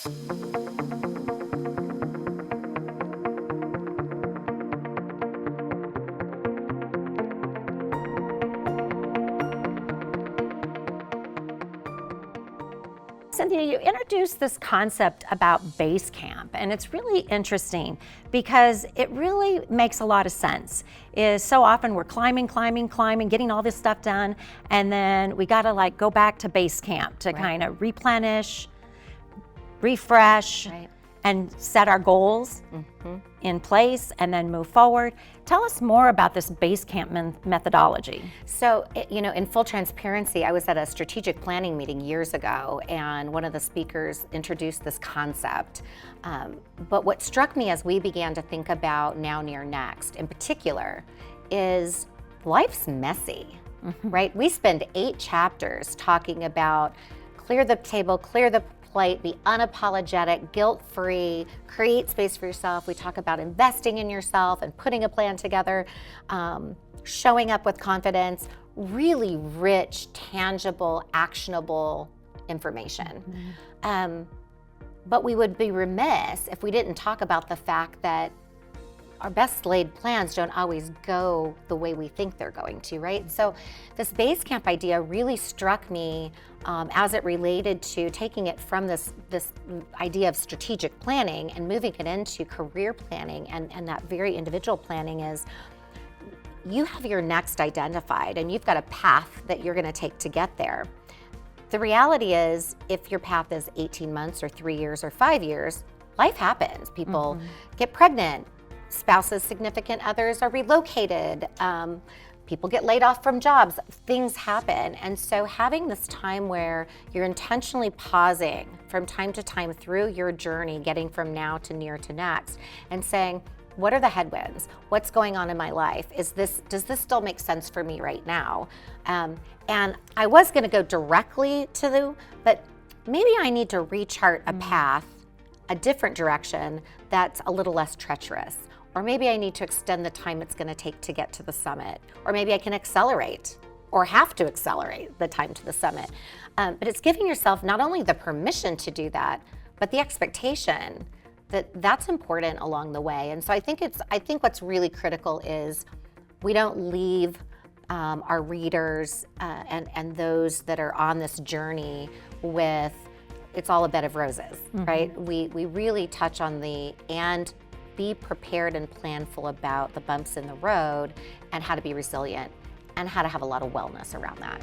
Cynthia, you introduced this concept about Basecamp, and it's really interesting because it really makes a lot of sense. Is so often we're climbing, getting all this stuff done, and then we got to like go back to Basecamp to kind of replenish, refresh, and set our goals in place and then move forward. Tell us more about this Basecamp methodology. So, in full transparency, I was at a strategic planning meeting years ago, and one of the speakers introduced this concept. But what struck me as we began to think about now, near, next, in particular, is life's messy, right? We spend 8 chapters talking about clear the table, clear the plate, be unapologetic, guilt-free, create space for yourself. We talk about investing in yourself and putting a plan together, showing up with confidence, really rich, tangible, actionable information. But we would be remiss if we didn't talk about the fact that our best laid plans don't always go the way we think they're going to, right? So this Basecamp idea really struck me as it related to taking it from this idea of strategic planning and moving it into career planning, and that very individual planning is you have your next identified and you've got a path that you're going to take to get there. The reality is, if your path is 18 months or 3 years or 5 years, life happens. People get pregnant, spouses, significant others are relocated, people get laid off from jobs, things happen. And so having this time where you're intentionally pausing from time to time through your journey, getting from now to near to next, and saying, what are the headwinds? What's going on in my life? Does this still make sense for me right now? And I was gonna go directly to but maybe I need to rechart a path, a different direction that's a little less treacherous. Or maybe I need to extend the time it's going to take to get to the summit. Or maybe I can accelerate or have to accelerate the time to the summit. But it's giving yourself not only the permission to do that, but the expectation that that's important along the way. And so I think what's really critical is we don't leave our readers and those that are on this journey with it's all a bed of roses, right? We really touch on and be prepared and planful about the bumps in the road and how to be resilient and how to have a lot of wellness around that.